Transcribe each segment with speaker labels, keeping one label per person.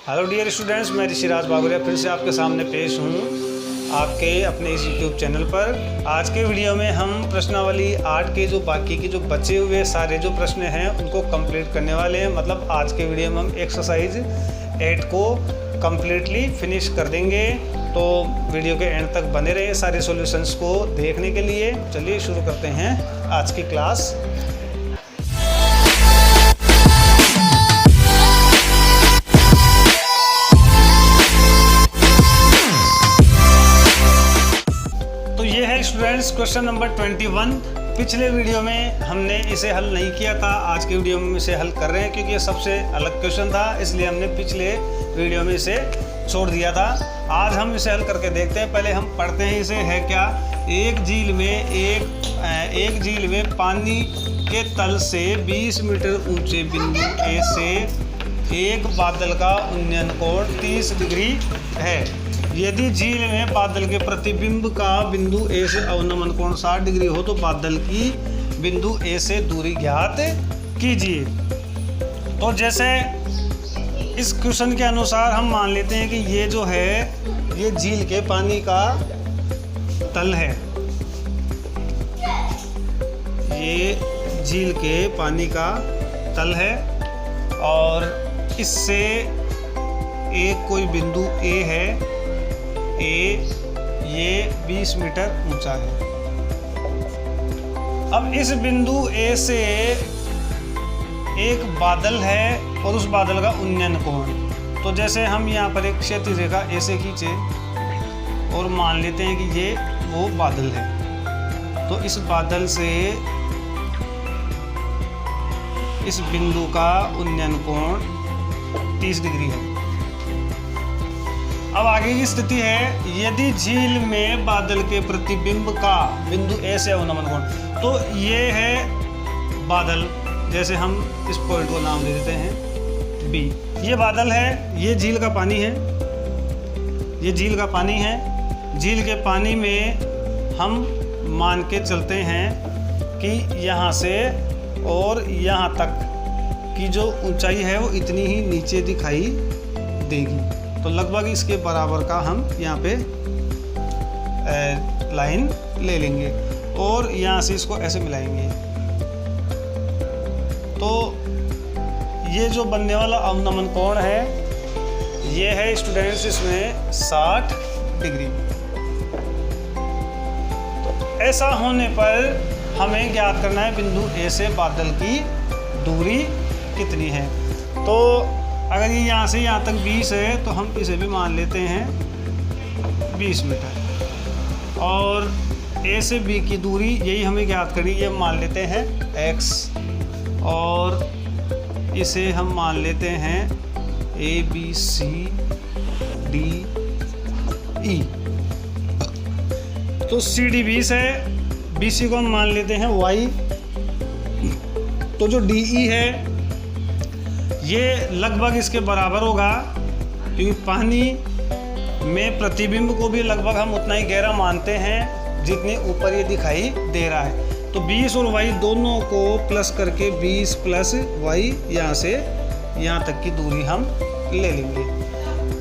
Speaker 1: Hello dear students, मैं ऋषिराज बागुरिया फिर से आपके सामने पेश हूँ आपके अपने इस यूट्यूब चैनल पर। आज के वीडियो में हम प्रश्नावली 8 के जो बाकी के जो बचे हुए सारे जो प्रश्न हैं उनको कंप्लीट करने वाले हैं। मतलब आज के वीडियो में हम एक्सरसाइज 8 को कम्प्लीटली फिनिश कर देंगे। तो वीडियो के एंड तक बने रहे सारे सॉल्यूशंस को देखने के लिए। चलिए शुरू करते हैं आज की क्लास। ये है स्टूडेंट्स क्वेश्चन नंबर 21। पिछले वीडियो में हमने इसे हल नहीं किया था, आज के वीडियो में इसे हल कर रहे हैं क्योंकि ये सबसे अलग क्वेश्चन था, इसलिए हमने पिछले वीडियो में इसे छोड़ दिया था। आज हम इसे हल करके देखते हैं। पहले हम पढ़ते हैं इसे है क्या। एक झील में पानी के तल से 20 मीटर ऊंचे बिंदु ए से एक बादल का उन्नयन कोण 30 डिग्री है। यदि झील में बादल के प्रतिबिंब का बिंदु ए से अवनमन कोण 60 डिग्री हो तो बादल की बिंदु ए से दूरी ज्ञात कीजिए। तो जैसे इस क्वेश्चन के अनुसार हम मान लेते हैं कि ये जो है ये झील के पानी का तल है। ये झील के पानी का तल है और इससे एक कोई बिंदु ए है। ये 20 मीटर ऊंचा है। अब इस बिंदु ए से एक बादल है और उस बादल का उन्नयन कोण। तो जैसे हम यहाँ पर एक क्षैतिज रेखा ए से खींचे और मान लेते हैं कि ये वो बादल है, तो इस बादल से इस बिंदु का उन्नयन कोण 30 डिग्री है। अब आगे की स्थिति है, यदि झील में बादल के प्रतिबिंब का बिंदु ए से अवनमन कोण, तो ये है बादल। जैसे हम इस पॉइंट को नाम दे देते हैं बी। ये बादल है, ये झील का पानी है, ये झील का पानी है। झील के पानी में हम मान के चलते हैं कि यहाँ से और यहाँ तक की जो ऊंचाई है वो इतनी ही नीचे दिखाई देगी। तो लगभग इसके बराबर का हम यहाँ पे लाइन ले लेंगे और यहाँ से इसको ऐसे मिलाएंगे। तो ये जो बनने वाला अवनमन कोण है ये है स्टूडेंट्स इसमें 60 डिग्री। तो ऐसा होने पर हमें ज्ञात करना है बिंदु ए से बादल की दूरी कितनी है। तो अगर ये यहाँ से यहाँ तक 20 है तो हम इसे भी मान लेते हैं 20 मीटर। और ए से बी की दूरी यही हमें ज्ञात करनी, ये मान लेते हैं x और इसे हम मान लेते हैं a b c d e। तो c d 20 है, bc को हम मान लेते हैं y। तो जो de है ये लगभग इसके बराबर होगा क्योंकि पानी में प्रतिबिंब को भी लगभग हम उतना ही गहरा मानते हैं जितने ऊपर ये दिखाई दे रहा है। तो 20 और y दोनों को प्लस करके 20 प्लस y यहाँ से यहाँ तक की दूरी हम ले लेंगे।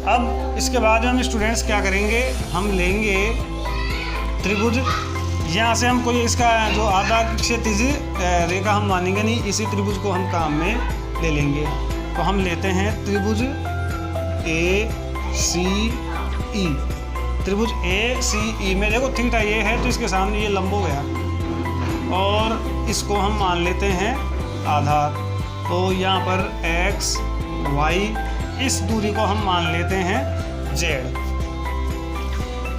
Speaker 1: अब इसके बाद हम स्टूडेंट्स क्या करेंगे, हम लेंगे त्रिभुज। यहाँ से हम कोई इसका जो आधा क्षैतिज रेखा हम मानेंगे नहीं, इसी त्रिभुज को हम काम में ले लेंगे। तो हम लेते हैं त्रिभुज ए सी ई। त्रिभुज ए सी ई में देखो थीटा ये है तो इसके सामने ये लंब हो गया और इसको हम मान लेते हैं आधार। तो यहाँ पर x y, इस दूरी को हम मान लेते हैं z।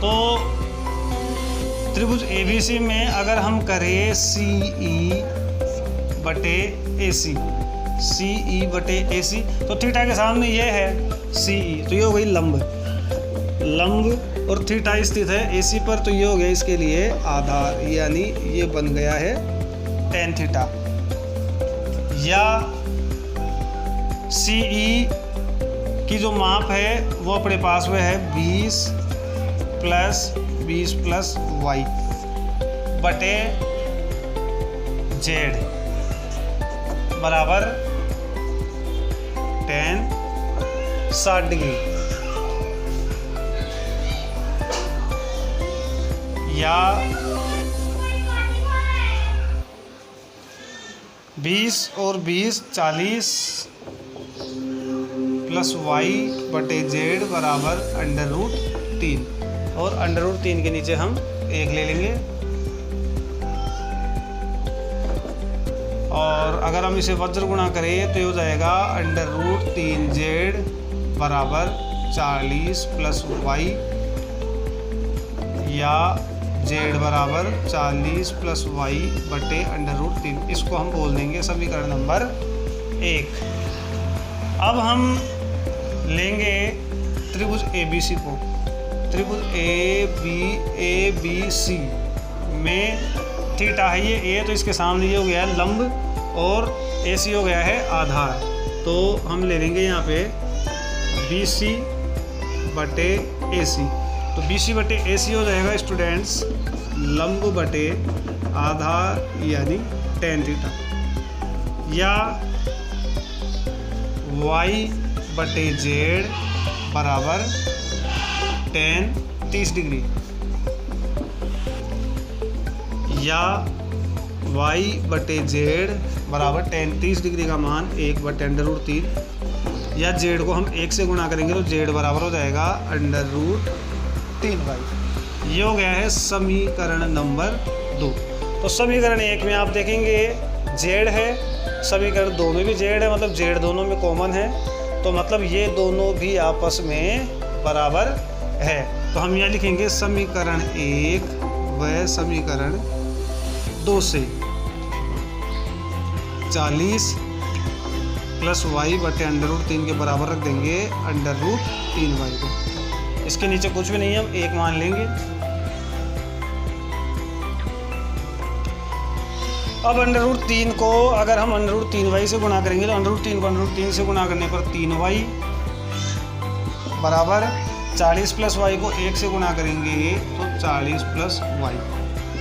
Speaker 1: तो त्रिभुज ए बी सी में अगर हम करें सी ई बटे ए सी, सी ई बटे ए सी, तो थीटा के सामने ये है सी ई, तो ये हो गई लंब और थीटा स्थित है ए सी पर, तो ये हो गया इसके लिए आधार, यानी ये बन गया है tan थीटा। या सी ई की जो माप है वो अपने पास में है 20 प्लस y बटे z बराबर tan 60 डिग्री, या 20 और 20 40 प्लस वाई बटे जेड बराबर √3, और √3 के नीचे हम 1 ले लेंगे, और अगर हम इसे वज्र गुणा करें तो ये हो जाएगा √3z बराबर 40 प्लस वाई, या z बराबर 40 प्लस वाई बटे √3। इसको हम बोल देंगे समीकरण नंबर 1। अब हम लेंगे त्रिभुज ABC को। त्रिभुज ABC में थीटा है ये A, तो इसके सामने ये हो गया है लंब और AC हो गया है आधार। तो हम ले लेंगे यहाँ पे BC बटे AC। तो BC बटे AC हो जाएगा स्टूडेंट्स लंब बटे आधार यानी tan थीटा, या Y बटे Z बराबर tan 30 डिग्री, या y बटे जेड बराबर tan 30 डिग्री का मान 1 बटे √3, या जेड को हम 1 से गुणा करेंगे तो जेड बराबर हो जाएगा √3y। ये हो गया है समीकरण नंबर 2। तो समीकरण 1 में आप देखेंगे जेड है, समीकरण 2 में भी जेड है, मतलब जेड दोनों में कॉमन है, तो मतलब ये दोनों भी आपस में बराबर है। तो हम यहाँ लिखेंगे समीकरण 1 व समीकरण 2 से 40 प्लस वाई बटे √3 के बराबर रख देंगे √3y को। इसके नीचे कुछ भी नहीं है, हम 1 मान लेंगे। अब √3 को अगर हम √3y से गुणा करेंगे तो √3 को √3 से गुणा करने पर 3y बराबर 40 प्लस वाई को 1 से गुणा करेंगे तो 40 प्लस वाई,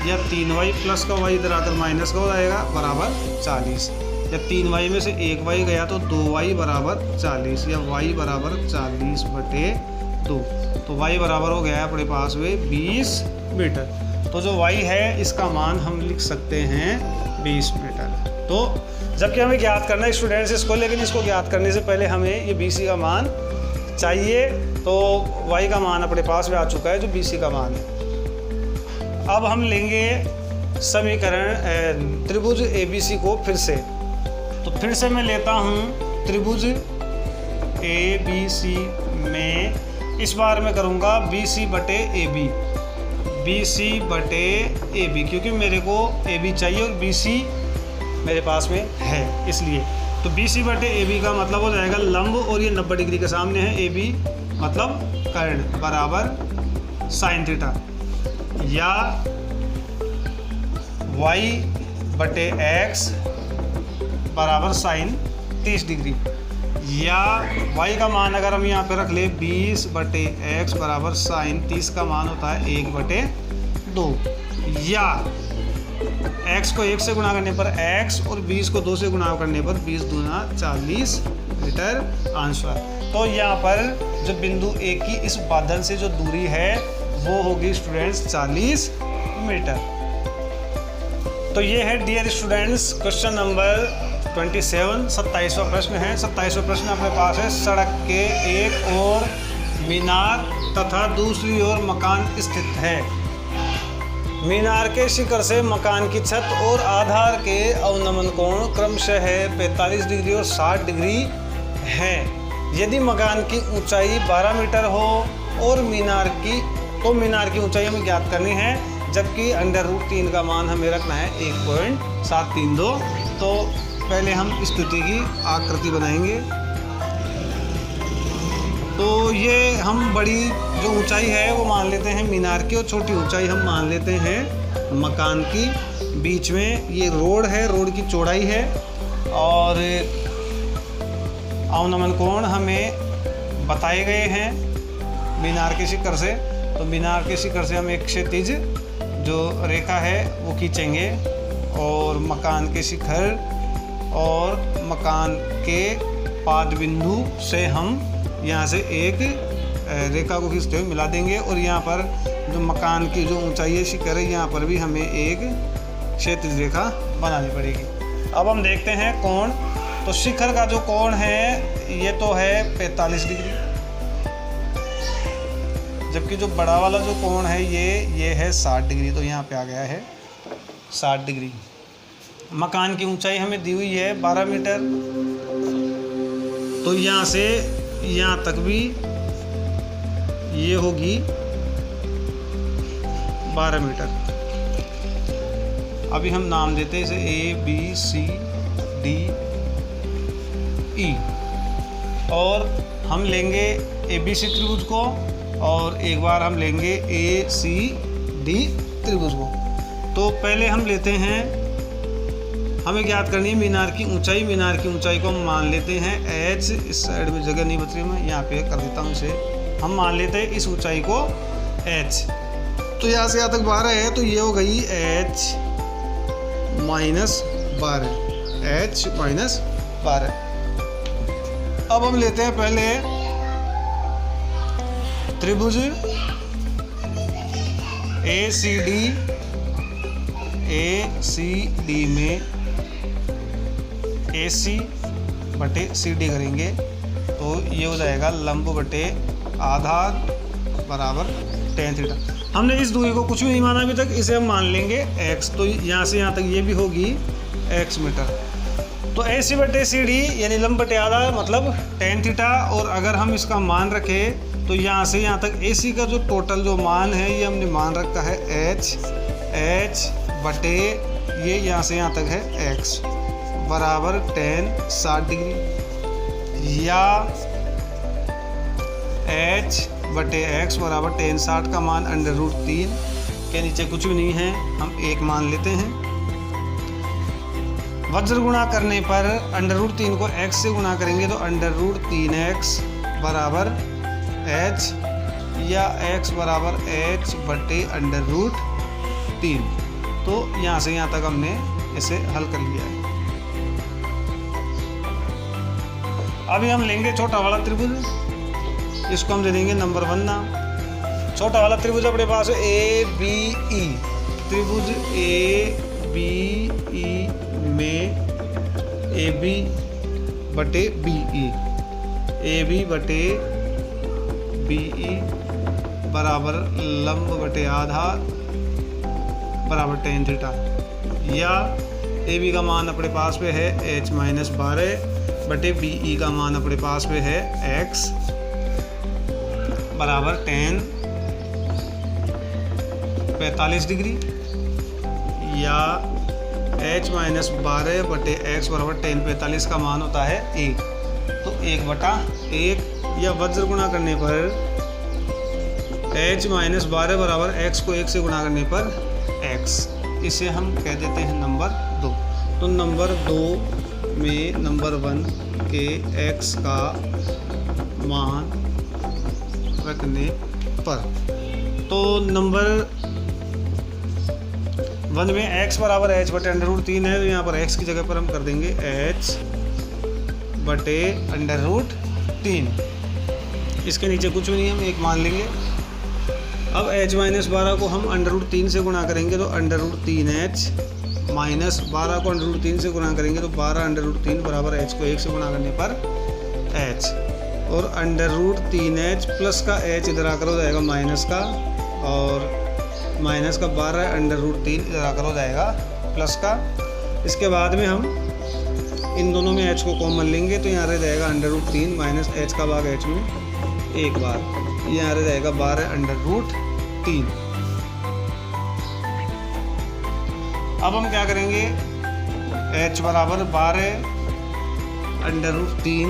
Speaker 1: या 3y प्लस का y इधर आकर माइनस का हो जाएगा बराबर 40, या 3y में से 1y गया तो 2y बराबर 40, या y बराबर 40 बटे 2। तो y बराबर हो गया है अपने पास में 20 मीटर। तो जो y है इसका मान हम लिख सकते हैं 20 मीटर। तो जबकि हमें ज्ञात करना है स्टूडेंट्स इसको, लेकिन इसको ज्ञात करने से पहले हमें ये BC का मान चाहिए। तो y का मान अपने पास में आ चुका है जो BC का मान है। अब हम लेंगे समीकरण त्रिभुज ABC को फिर से। तो फिर से मैं लेता हूँ त्रिभुज ABC में, इस बार मैं करूँगा BC बटे AB, BC बटे AB, क्योंकि मेरे को AB चाहिए और BC मेरे पास में है इसलिए। तो BC बटे AB का मतलब हो जाएगा लंब, और ये 90 डिग्री के सामने है, AB मतलब कर्ण बराबर sin थीटा, या y बटे x बराबर sin 30 डिग्री, या y का मान अगर हम यहाँ पे रख ले 20 बटे x बराबर sin 30 का मान होता है 1/2, या x को 1 से गुणा करने पर x और 20 को 2 से गुणा करने पर 20 दूना 40 मीटर आंसर। तो यहाँ पर जो बिंदु A की इस बादल से जो दूरी है वो होगी स्टूडेंट्स 40 मीटर। तो ये है डियर स्टूडेंट्स क्वेश्चन नंबर 27, 27वां प्रश्न है। 27वां प्रश्न अपने पास है, सड़क के एक ओर मीनार तथा दूसरी ओर मकान स्थित है। मीनार के शिखर से मकान की छत और आधार के अवनमन कोण क्रमशः 45 डिग्री और 60 डिग्री है। यदि मकान की ऊंचाई 12 मीटर हो और मीनार की ऊंचाई हमें ज्ञात करनी है, जबकि √3 का मान हमें रखना है 1.732। तो पहले हम स्थिति की आकृति बनाएंगे। तो ये हम बड़ी जो ऊंचाई है वो मान लेते हैं मीनार की, और छोटी ऊंचाई हम मान लेते हैं मकान की। बीच में ये रोड है, रोड की चौड़ाई है, और अवनमन कोण हमें बताए गए हैं मीनार के शिखर से। तो मीनार के शिखर से हम एक क्षैतिज जो रेखा है वो खींचेंगे, और मकान के शिखर और मकान के पाद बिंदु से हम यहाँ से एक रेखा को खींचते हुए मिला देंगे और यहाँ पर जो मकान की जो ऊंचाई है शिखर है, यहाँ पर भी हमें एक क्षैतिज रेखा बनानी पड़ेगी। अब हम देखते हैं कोण। तो शिखर का जो कोण है ये तो है 45 डिग्री, जबकि जो बड़ा वाला जो कोण है ये है 60 डिग्री। तो यहाँ पे आ गया है 60 डिग्री। मकान की ऊंचाई हमें दी हुई है 12 मीटर, तो यहाँ से यहाँ तक भी ये होगी 12 मीटर। अभी हम नाम देते हैं इसे ABCD E, और हम लेंगे ABC त्रिभुज को और एक बार हम लेंगे ACD त्रिभुज को। तो पहले हम लेते हैं, हमें ज्ञात करनी है मीनार की ऊंचाई। मीनार की ऊंचाई को हम मान लेते हैं H। इस साइड में जगह नहीं बच रही, मैं यहाँ पे कर देता हूँ इसे। हम मान लेते हैं इस ऊंचाई को H। तो यहाँ से यहाँ तक 12 है, तो ये हो गई H माइनस 12, H माइनस 12। अब हम लेते हैं पहले त्रिभुज ACD में AC बटे CD करेंगे, तो ये हो जाएगा लंब बटे आधार बराबर tan थीटा। हमने इस दूरी को कुछ भी नहीं माना अभी तक, इसे हम मान लेंगे x। तो यहाँ से यहाँ तक ये भी होगी x मीटर। तो AC बटे CD यानी लंब बटे आधार मतलब tan थीटा। और अगर हम इसका मान रखें तो यहाँ से यहाँ तक AC का जो टोटल जो मान है ये हमने मान रखा है H बटे ये यहाँ से यहाँ तक है x बराबर tan 60 डिग्री, या H बटे x बराबर tan 60 का मान √3 के नीचे कुछ भी नहीं है, हम 1 मान लेते हैं। वज्र गुणा करने पर √3 को x से गुणा करेंगे तो √3x बराबर h, या x बराबर h बटे √3। तो यहाँ से यहाँ तक हमने इसे हल कर लिया है। अभी हम लेंगे छोटा वाला त्रिभुज, इसको हम दे देंगे नंबर 1 नाम। छोटा वाला त्रिभुज अपने पास है ABE। त्रिभुज ABE में AB बटे BE, AB बटे BE बराबर लंब बटे आधार बराबर tan थीटा, या AB का मान अपने पास पे है H माइनस 12 बटे BE का मान अपने पास पे है X बराबर tan 45 डिग्री, या H माइनस 12 बटे X बराबर tan 45 का मान होता है 1। तो 1/1, या वज्र गुणा करने पर H माइनस 12 बराबर X को 1 से गुणा करने पर X, इसे हम कह देते हैं नंबर 2। तो नंबर 2 में नंबर 1 के X का मान रखने पर, तो नंबर 1 में x बराबर h बटे √3 है, तो यहाँ पर x की जगह पर हम कर देंगे h बटे √3। इसके नीचे कुछ भी नहीं, हम 1 मान लेंगे। अब h माइनस 12 को हम √3 से गुणा करेंगे तो √3h माइनस 12 को √3 से गुणा करेंगे तो 12 √3 बराबर h को 1 से गुणा करने पर h, और √3h प्लस का h इधर आकर हो जाएगा माइनस का, और माइनस का 12 √3 इधर आकर हो जाएगा प्लस का। इसके बाद में हम इन दोनों में h को कॉमन लेंगे तो यहाँ रह जाएगा √3 माइनस h का भाग h में एक बार, यहाँ रह जाएगा 12 √3। अब हम क्या करेंगे, h बराबर 12 √3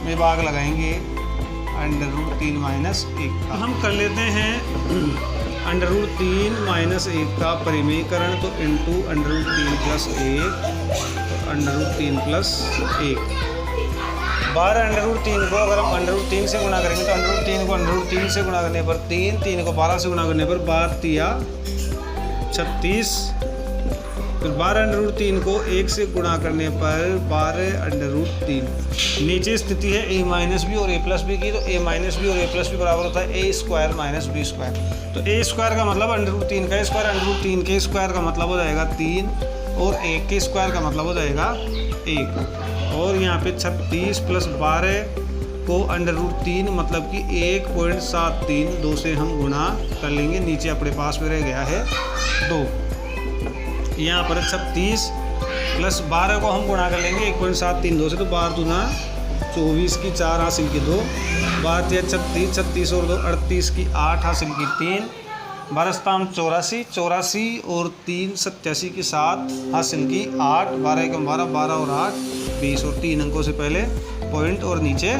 Speaker 1: में भाग लगाएंगे √3 माइनस 1 का। हम कर लेते हैं √3 माइनस 1 का परिमेयकरण, तो इंटू √3 प्लस 1 तो √3 प्लस 1। 12 √3 को अगर हम √3 से गुणा करेंगे तो √3 को √3 से गुणा करने पर 3 को 12 से गुणा करने पर 12 × 3 = 36 फिर 12√3 को 1 से गुणा करने पर 12√3। नीचे स्थिति है a माइनस बी और a प्लस बी की, तो a माइनस बी और a प्लस बी बराबर होता है a square minus b square. तो a स्क्वायर का मतलब √3 का स्क्वायर, √3 के स्क्वायर का मतलब हो जाएगा 3 और 1 के स्क्वायर का मतलब हो जाएगा 1। और यहाँ पे 36 प्लस 12 को √3 मतलब कि 1.73 2 से हम गुणा कर लेंगे। नीचे अपने पास में रह गया है 2। यहाँ पर 36 प्लस 12 को हम गुणा कर लेंगे 1.73 2 से, तो 12 दूना 24 की 4 हासिल की 2, 12 या 36, 36 और 2 38 की 8 हासिल की 3, 12 84, 84 और 3 87 की 7 हासिल की 8, 12 कम 12, 12 और 8 20 और 3 अंकों से पहले पॉइंट और नीचे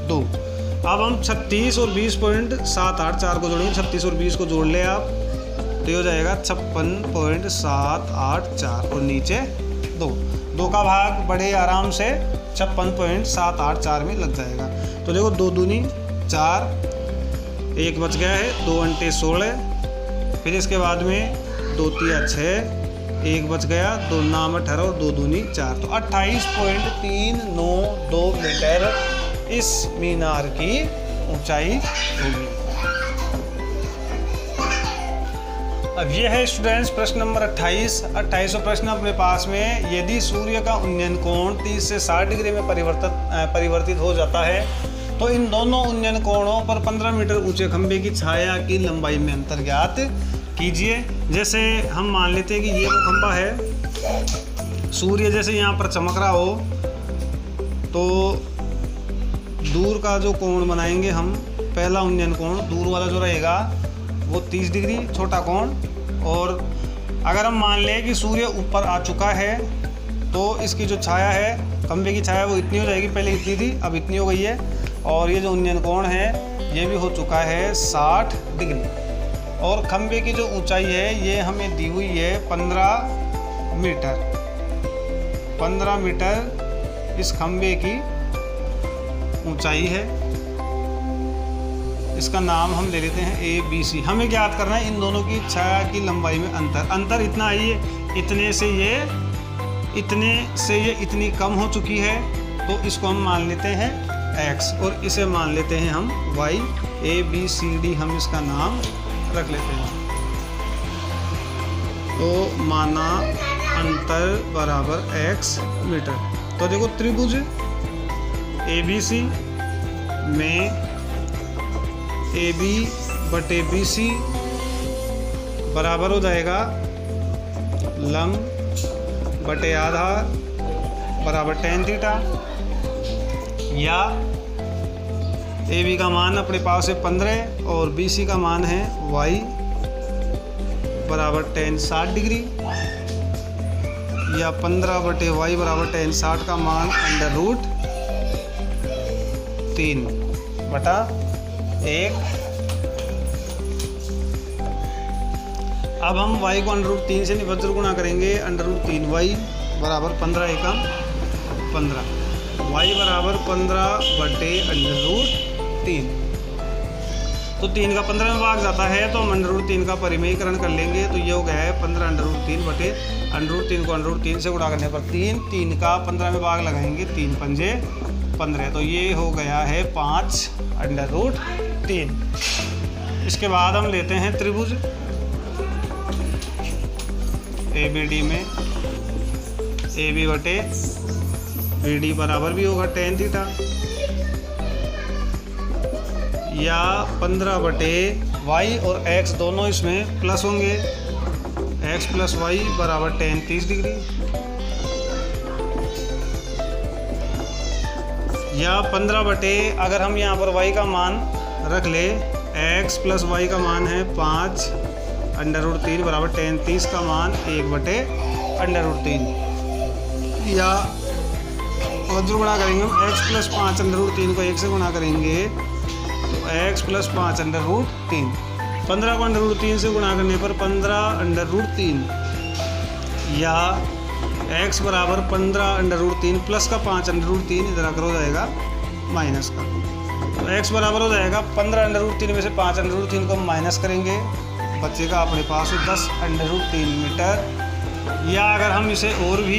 Speaker 1: 2। अब हम 36 और 20.78 4 को जोड़ेंगे, 36 और 20 को जोड़ ले आप, तो ये हो जाएगा 56.784 और नीचे 2 का भाग बड़े आराम से 56.784 में लग जाएगा। तो देखो 2 दूनी 4, 1 बच गया है, 2 अंटे 16, फिर इसके बाद में 2 तिया 6, 1 बच गया, 2 नाम 18 और 2 दूनी 4, तो 28.392 मीटर इस मीनार की ऊंचाई होगी। अब यह है स्टूडेंट्स प्रश्न नंबर 28वां प्रश्न अपने पास में। यदि सूर्य का उन्नयन कोण 30 से 60 डिग्री में परिवर्तित हो जाता है तो इन दोनों उन्नयन कोणों पर 15 मीटर ऊंचे खंभे की छाया की लंबाई में अंतर ज्ञात कीजिए। जैसे हम मान लेते हैं कि ये वो खंभा है, सूर्य जैसे यहाँ पर चमक रहा हो, तो दूर का जो कोण बनाएंगे हम, पहला उन्नयन कोण दूर वाला जो रहेगा वो 30 डिग्री छोटा कोण। और अगर हम मान लें कि सूर्य ऊपर आ चुका है तो इसकी जो छाया है, खंभे की छाया, वो इतनी हो जाएगी, पहले इतनी थी अब इतनी हो गई है। और ये जो उन्नयन कोण है ये भी हो चुका है 60 डिग्री। और खंभे की जो ऊंचाई है ये हमें दी हुई है 15 मीटर। 15 मीटर इस खंभे की ऊंचाई है, इसका नाम हम ले लेते हैं ABC। हमें ज्ञात करना है इन दोनों की छाया की लंबाई में अंतर इतना आई है, इतने से ये इतनी कम हो चुकी है, तो इसको हम मान लेते हैं X और इसे मान लेते हैं हम Y। ABCD हम इसका नाम रख लेते हैं। तो माना अंतर बराबर X मीटर। तो देखो त्रिभुज ABC में AB बटे BC बराबर हो जाएगा लंब बटे आधार बराबर tan थीटा, या AB का मान अपने पास है 15 और BC का मान है Y बराबर tan 60 डिग्री, या 15 बटे Y बराबर tan 60 का मान √3 बटा 1। अब हम y को √3 से निबंधन गुणा करेंगे, √3y बराबर 15 एकम 15, y बराबर 15 बटे √3। तो 3 का 15 में भाग जाता है, तो हम √3 का परिमेयीकरण कर लेंगे, तो ये हो गया है 15 √3 बटे √3 को √3 से गुणा करने पर 3 का 15 में भाग लगाएंगे, 3 पंजे 15, तो ये हो गया है 5 √3। इसके बाद हम लेते हैं त्रिभुज ABD में AB बटे BD बराबर भी होगा tan थीटा, या 15 बटे Y और X दोनों इसमें प्लस होंगे, X प्लस Y बराबर tan 30 डिग्री, या 15 बटे, अगर हम यहाँ पर y का मान रख ले, x प्लस y का मान है 5 √3 बराबर tan 30 का मान 1 बटे √3, या और जो गुणा करेंगे हम x प्लस 5 √3 को 1 से गुणा करेंगे, तो x प्लस 5 √3, 15 को √3 से गुणा करने पर 15 √3, या x बराबर 15 √3 प्लस का 5 √3 इधर आकर हो जाएगा माइनस का, तो x बराबर हो जाएगा 15 √3 में से 5 √3 को हम माइनस करेंगे, बच्चे का अपने पास 10 √3 मीटर या अगर हम इसे और भी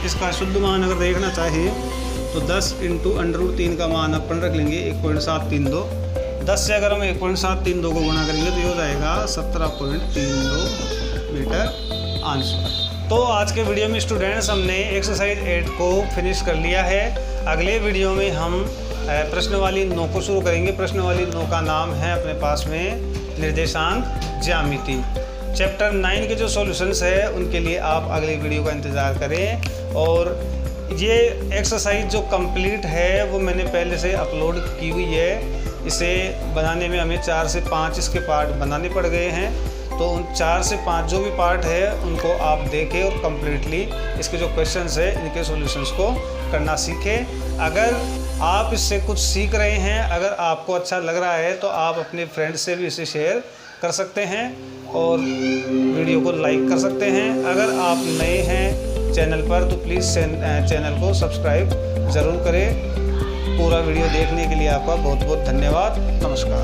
Speaker 1: इसका शुद्ध मान अगर देखना चाहिए तो 10 इंटू √3 का मान अपन रख लेंगे 1.732। 10 से अगर हम 1.732 को गुणा करेंगे तो ये हो जाएगा 17.32 मीटर आंसर। तो आज के वीडियो में स्टूडेंट्स हमने एक्सरसाइज 8 को फिनिश कर लिया है। अगले वीडियो में हम प्रश्नवाली 9 को शुरू करेंगे। प्रश्नवाली 9 का नाम है अपने पास में निर्देशांक ज्यामिति। चैप्टर 9 के जो सॉल्यूशंस है उनके लिए आप अगले वीडियो का इंतज़ार करें। और ये एक्सरसाइज जो कंप्लीट है वो मैंने पहले से अपलोड की हुई है। इसे बनाने में हमें 4 से 5 इसके पार्ट बनाने पड़ गए हैं। तो उन 4 से 5 जो भी पार्ट है उनको आप देखें और कम्प्लीटली इसके जो क्वेश्चंस है इनके सॉल्यूशंस को करना सीखें। अगर आप इससे कुछ सीख रहे हैं, अगर आपको अच्छा लग रहा है तो आप अपने फ्रेंड से भी इसे शेयर कर सकते हैं और वीडियो को लाइक कर सकते हैं। अगर आप नए हैं चैनल पर तो प्लीज़ चैनल को सब्सक्राइब ज़रूर करें। पूरा वीडियो देखने के लिए आपका बहुत बहुत धन्यवाद। नमस्कार।